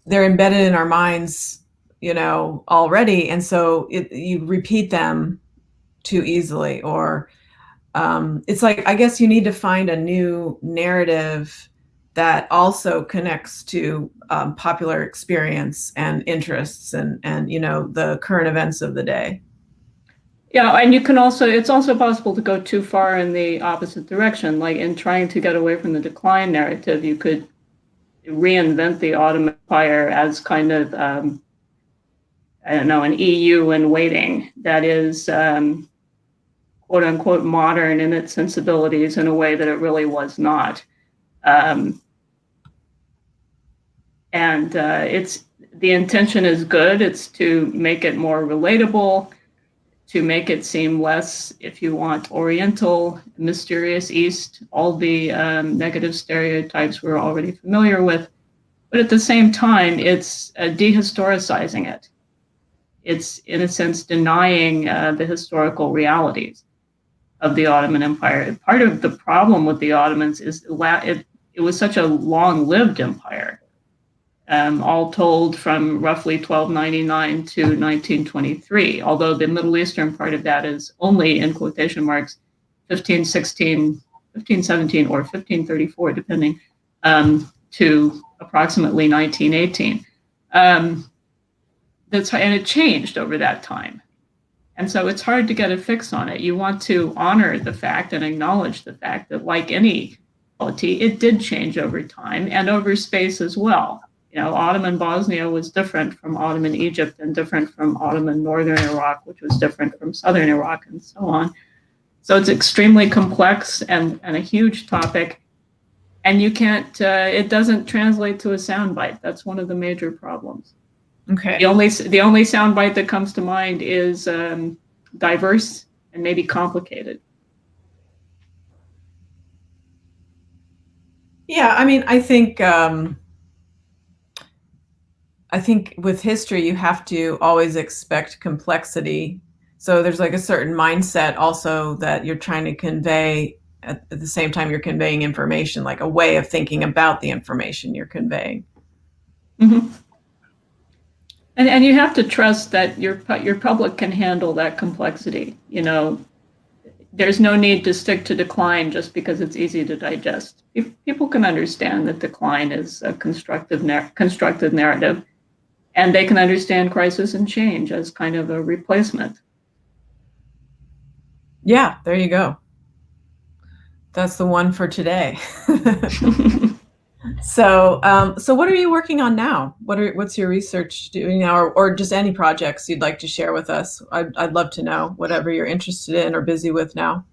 they're embedded in our minds, already. And so you repeat them too easily, or it's like, I guess you need to find a new narrative that also connects to popular experience and interests and the current events of the day. Yeah, and you can also, it's also possible to go too far in the opposite direction. Like in trying to get away from the decline narrative, you could reinvent the Ottoman Empire as kind of, I don't know, an EU in waiting that is, quote unquote, modern in its sensibilities in a way that it really was not. And it's, the intention is good. It's to make it more relatable, to make it seem less, if you want, Oriental, mysterious East, all the negative stereotypes we're already familiar with. But at the same time, it's dehistoricizing it. It's, in a sense, denying the historical realities of the Ottoman Empire. Part of the problem with the Ottomans is it was such a long-lived empire. All told, from roughly 1299 to 1923, although the Middle Eastern part of that is only, in quotation marks, 1516, 1517, or 1534, depending, to approximately 1918. And it changed over that time. And so it's hard to get a fix on it. You want to honor the fact and acknowledge the fact that, like any polity, it did change over time and over space as well. Ottoman Bosnia was different from Ottoman Egypt and different from Ottoman Northern Iraq, which was different from Southern Iraq, and so on. So it's extremely complex and a huge topic. And you can't, it doesn't translate to a soundbite. That's one of the major problems. Okay. The only soundbite that comes to mind is diverse and maybe complicated. Yeah, I mean, I think with history, you have to always expect complexity. So there's like a certain mindset also that you're trying to convey at the same time you're conveying information, like a way of thinking about the information you're conveying. Mm-hmm. And you have to trust that your public can handle that complexity. There's no need to stick to decline just because it's easy to digest. People can understand that decline is a constructive narrative, and they can understand crisis and change as kind of a replacement. Yeah, there you go. That's the one for today. So what are you working on now? What's your research doing now, or just any projects you'd like to share with us? I'd love to know whatever you're interested in or busy with now.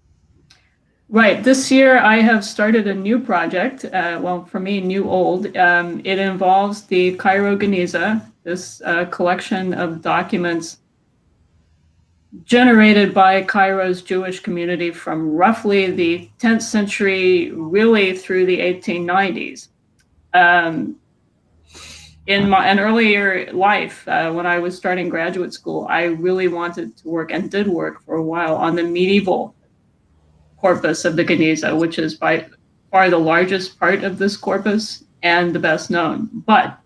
Right. This year, I have started a new project. Well, for me, new old. It involves the Cairo Geniza, this collection of documents generated by Cairo's Jewish community from roughly the 10th century, really through the 1890s. In an earlier life, when I was starting graduate school, I really wanted to work, and did work for a while, on the medieval corpus of the Geniza, which is by far the largest part of this corpus and the best known. But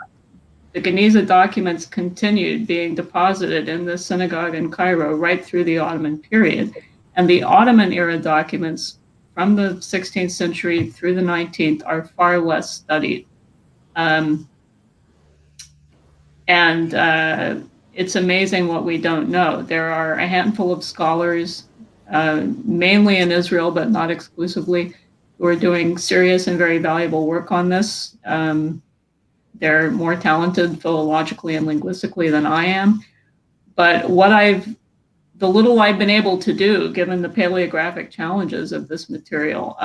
the Geniza documents continued being deposited in the synagogue in Cairo right through the Ottoman period. And the Ottoman era documents from the 16th century through the 19th are far less studied. It's amazing what we don't know. There are a handful of scholars, mainly in Israel, but not exclusively, who are doing serious and very valuable work on this. They're more talented philologically and linguistically than I am. But the little I've been able to do, given the paleographic challenges of this material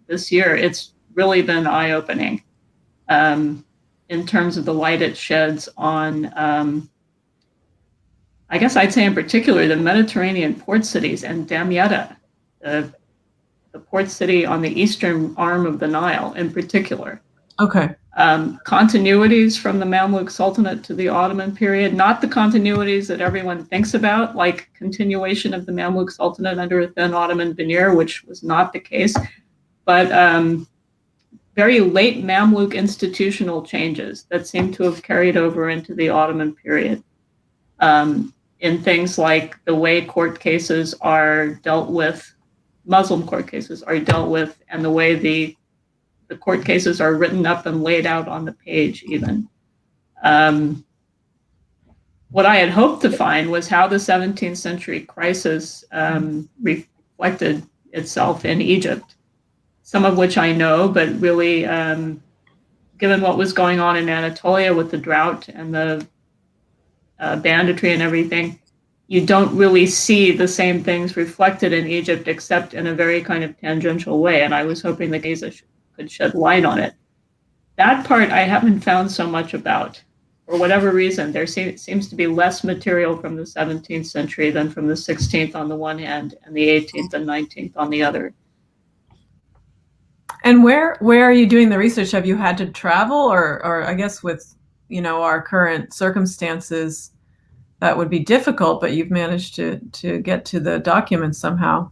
this year, it's really been eye-opening in terms of the light it sheds on, I guess I'd say in particular, the Mediterranean port cities and Damietta, the port city on the eastern arm of the Nile in particular. Okay. Continuities from the Mamluk Sultanate to the Ottoman period, not the continuities that everyone thinks about, like continuation of the Mamluk Sultanate under a thin Ottoman veneer, which was not the case, but very late Mamluk institutional changes that seem to have carried over into the Ottoman period. In things like the way court cases are dealt with, Muslim court cases are dealt with, and the way the the court cases are written up and laid out on the page even. What I had hoped to find was how the 17th century crisis reflected itself in Egypt, some of which I know, but really, given what was going on in Anatolia with the drought and the banditry and everything, you don't really see the same things reflected in Egypt, except in a very kind of tangential way. And I was hoping the Giza could shed light on it. That part I haven't found so much about. For whatever reason, there seems to be less material from the 17th century than from the 16th on the one hand and the 18th and 19th on the other. And where are you doing the research? Have you had to travel, or I guess with, our current circumstances, that would be difficult, but you've managed to get to the documents somehow.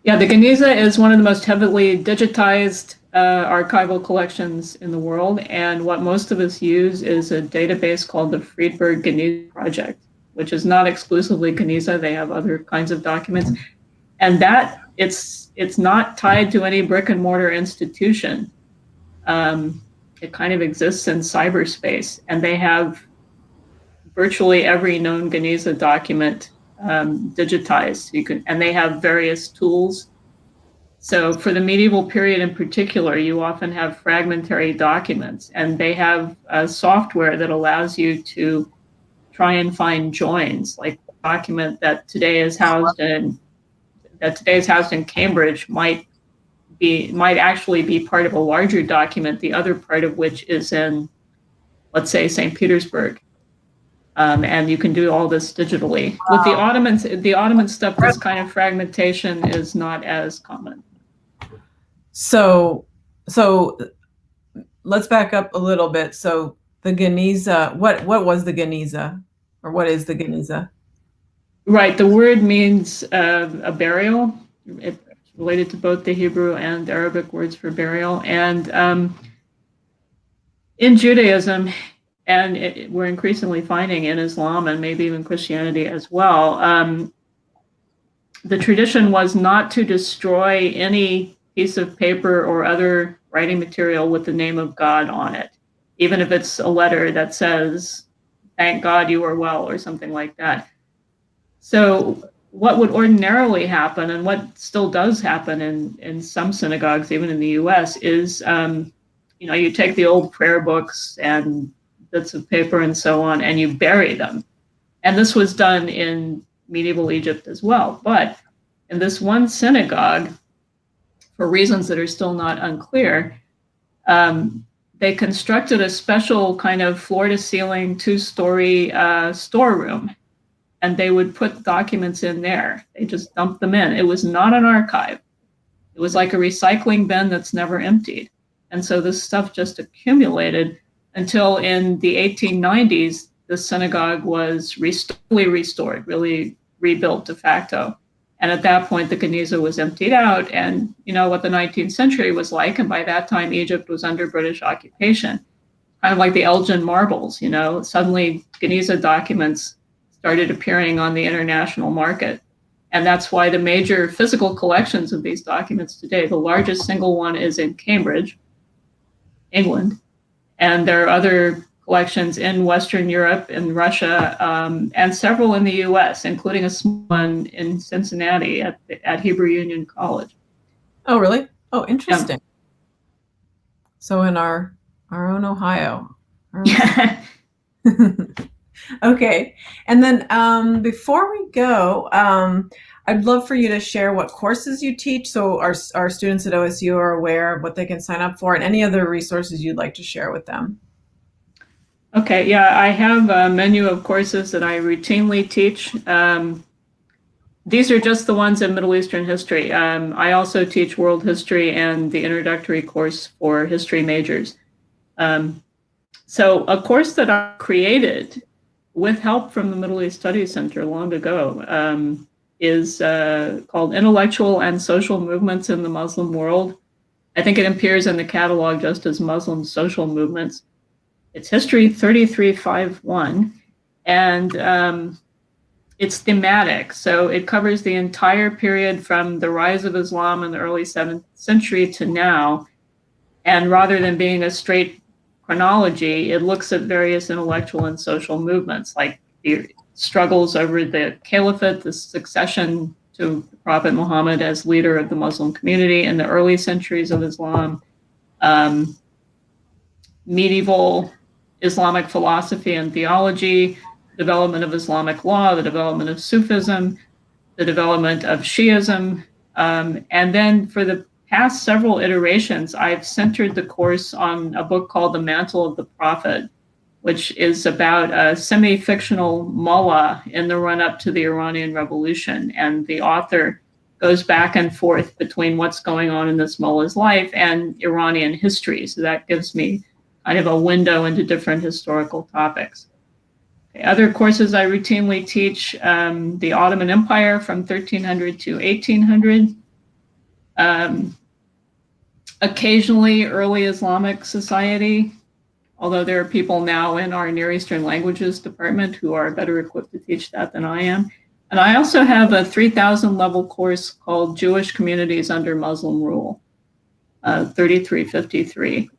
Yeah, the Geniza is one of the most heavily digitized archival collections in the world. And what most of us use is a database called the Friedberg Geniza Project, which is not exclusively Geniza. They have other kinds of documents. And that it's not tied to any brick and mortar institution. It kind of exists in cyberspace, and they have virtually every known Geniza document digitized. And they have various tools. So for the medieval period in particular, you often have fragmentary documents, and they have software that allows you to try and find joins, like the document that today is housed in Cambridge might actually be part of a larger document, the other part of which is in, let's say, St. Petersburg. And you can do all this digitally. Wow. With the Ottoman stuff, this kind of fragmentation is not as common. So let's back up a little bit. So the Geniza, what was the Geniza, or what is the Geniza? Right, the word means a burial. It's related to both the Hebrew and Arabic words for burial. And in Judaism, and we're increasingly finding in Islam and maybe even Christianity as well, the tradition was not to destroy any piece of paper or other writing material with the name of God on it, even if it's a letter that says, "Thank God you are well," or something like that. So what would ordinarily happen, and what still does happen in some synagogues, even in the US, is you take the old prayer books and bits of paper and so on, and you bury them. And this was done in medieval Egypt as well. But in this one synagogue, for reasons that are still not unclear, they constructed a special kind of floor-to-ceiling, two-story storeroom, and they would put documents in there. They just dumped them in. It was not an archive. It was like a recycling bin that's never emptied. And so this stuff just accumulated until in the 1890s, the synagogue was fully restored, really rebuilt de facto. And at that point, the Geniza was emptied out. And you know what the 19th century was like. And by that time, Egypt was under British occupation, kind of like the Elgin marbles. Suddenly Geniza documents started appearing on the international market. And that's why the major physical collections of these documents today, the largest single one is in Cambridge, England. And there are other collections in Western Europe, in Russia, and several in the US, including a small one in Cincinnati at Hebrew Union College. Oh, really? Oh, interesting. Yeah. So in our own Ohio. Yeah. Okay. And then before we go, I'd love for you to share what courses you teach, so our students at OSU are aware of what they can sign up for, and any other resources you'd like to share with them. Okay, yeah, I have a menu of courses that I routinely teach. These are just the ones in Middle Eastern history. I also teach world history and the introductory course for history majors. So a course that I created with help from the Middle East Studies Center long ago is called Intellectual and Social Movements in the Muslim World. I think it appears in the catalog just as Muslim Social Movements. It's History 3351, and it's thematic. So it covers the entire period from the rise of Islam in the early 7th century to now. And rather than being a straight chronology, it looks at various intellectual and social movements, like the struggles over the caliphate, the succession to Prophet Muhammad as leader of the Muslim community in the early centuries of Islam, medieval Islamic philosophy and theology, development of Islamic law, the development of Sufism, the development of Shiism. And then for the past several iterations, I've centered the course on a book called The Mantle of the Prophet, which is about a semi-fictional mullah in the run-up to the Iranian Revolution. And the author goes back and forth between what's going on in this mullah's life and Iranian history. So that gives me kind of a window into different historical topics. Other courses I routinely teach, the Ottoman Empire from 1300 to 1800, occasionally early Islamic society, although there are people now in our Near Eastern languages department who are better equipped to teach that than I am. And I also have a 3,000 level course called Jewish Communities Under Muslim Rule, 3353.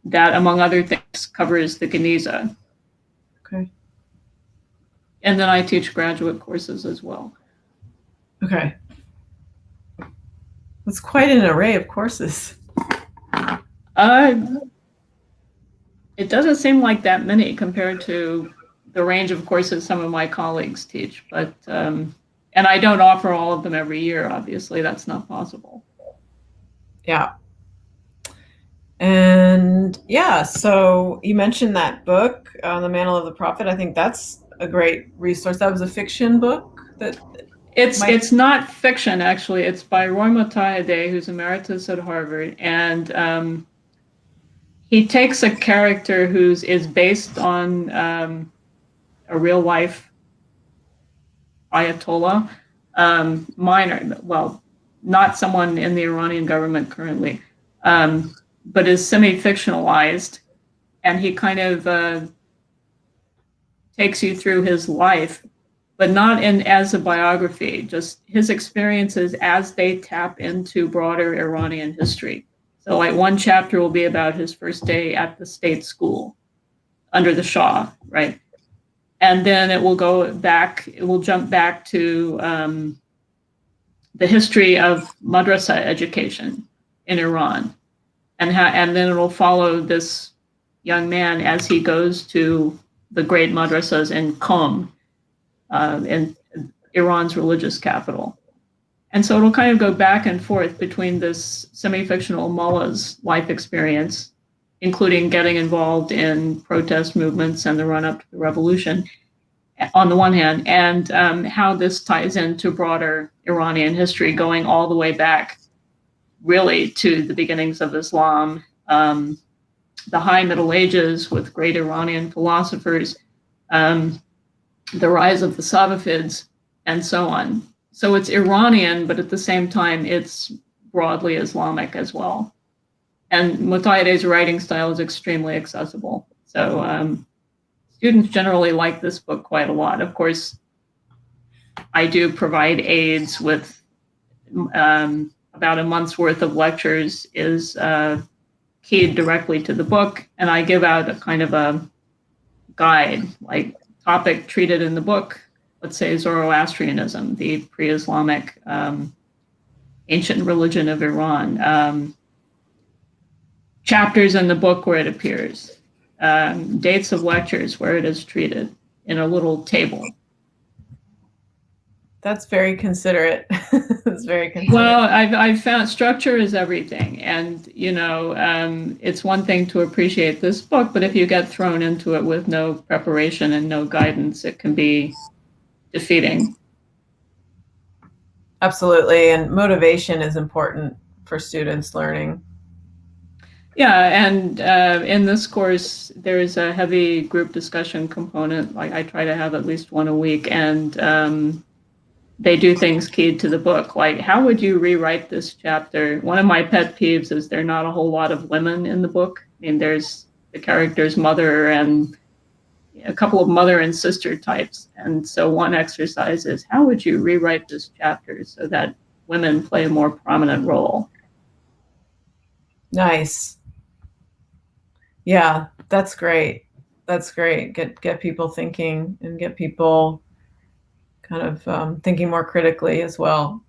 That, among other things, covers the Geniza. Okay. And then I teach graduate courses as well. Okay. That's quite an array of courses. It doesn't seem like that many compared to the range of courses some of my colleagues teach, but and I don't offer all of them every year, obviously, that's not possible. Yeah. And yeah, so you mentioned that book, The Mantle of the Prophet. I think that's a great resource. That was a fiction book that it's not fiction, actually. It's by Roy Mutahide, who's emeritus at Harvard, and he takes a character is based on a real life Ayatollah, minor, well, not someone in the Iranian government currently, but is semi-fictionalized, and he kind of takes you through his life, but not as a biography, just his experiences as they tap into broader Iranian history. So like one chapter will be about his first day at the state school under the Shah, right? And then it will jump back to the history of madrasa education in Iran. And then it'll follow this young man as he goes to the great madrasas in Qom, in Iran's religious capital. And so it'll kind of go back and forth between this semi-fictional mullah's life experience, including getting involved in protest movements and the run-up to the revolution, on the one hand, and how this ties into broader Iranian history, going all the way back really to the beginnings of Islam, the High Middle Ages with great Iranian philosophers, the rise of the Safavids, and so on. So it's Iranian, but at the same time, it's broadly Islamic as well. And Mutahide's writing style is extremely accessible. So students generally like this book quite a lot. Of course, I do provide aids with about a month's worth of lectures is keyed directly to the book. And I give out a kind of a guide, like topic treated in the book, let's say Zoroastrianism, the pre-Islamic ancient religion of Iran. Chapters in the book where it appears, dates of lectures where it is treated in a little table. That's very considerate. That's very considerate. Well, I've found structure is everything. And, you know, it's one thing to appreciate this book, but if you get thrown into it with no preparation and no guidance, it can be defeating. Absolutely. And motivation is important for students learning. Yeah, and in this course, there is a heavy group discussion component. Like I try to have at least one a week, and they do things keyed to the book. Like, how would you rewrite this chapter? One of my pet peeves is there are not a whole lot of women in the book. I mean, there's the character's mother and a couple of mother and sister types. And so one exercise is, how would you rewrite this chapter so that women play a more prominent role? Nice. Yeah, that's great. That's great. Get people thinking and get people kind of thinking more critically as well.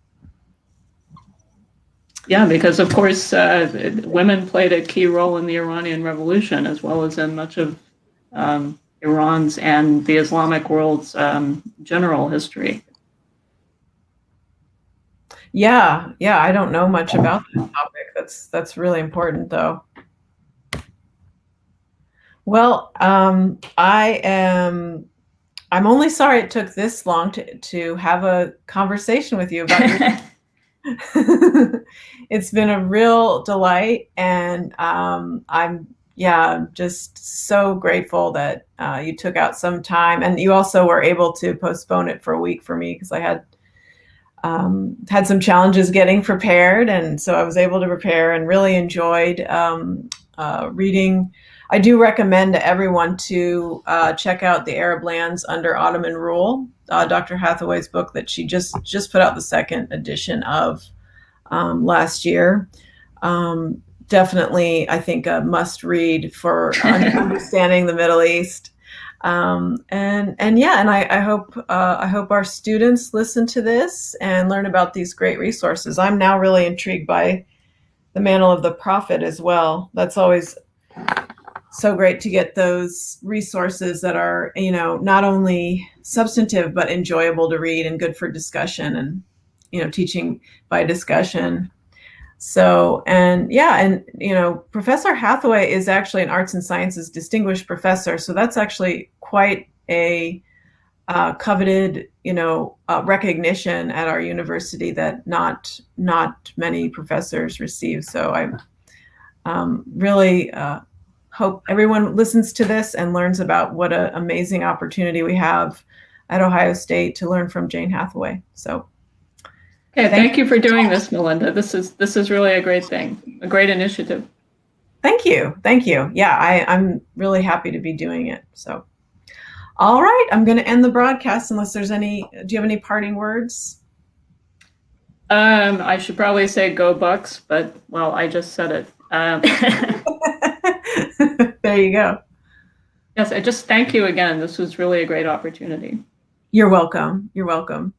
Yeah, because of course, women played a key role in the Iranian Revolution as well as in much of Iran's and the Islamic world's general history. Yeah, yeah. I don't know much about that topic. That's really important, though. Well, I'm only sorry it took this long to have a conversation with you about your. It's been a real delight, and I'm just so grateful that you took out some time, and you also were able to postpone it for a week for me because I had some challenges getting prepared, and so I was able to prepare and really enjoyed reading. I do recommend to everyone to check out The Arab Lands Under Ottoman Rule, Dr. Hathaway's book that she just put out the second edition of last year. Definitely, I think a must read for understanding the Middle East. And yeah, and I hope our students listen to this and learn about these great resources. I'm now really intrigued by the Mantle of the Prophet as well. That's always so great to get those resources that are, not only substantive but enjoyable to read and good for discussion and, teaching by discussion. So, and yeah, and Professor Hathaway is actually an arts and sciences distinguished professor. So that's actually quite a coveted, recognition at our university that not many professors receive. So I really hope everyone listens to this and learns about what an amazing opportunity we have at Ohio State to learn from Jane Hathaway. So. Okay, thank you for doing this, Melinda. This is really a great thing, a great initiative. Thank you. Yeah, I'm really happy to be doing it. So, all right, I'm going to end the broadcast unless there's any. Do you have any parting words? I should probably say go Bucks, but well, I just said it. There you go. Yes, I just thank you again. This was really a great opportunity. You're welcome. You're welcome.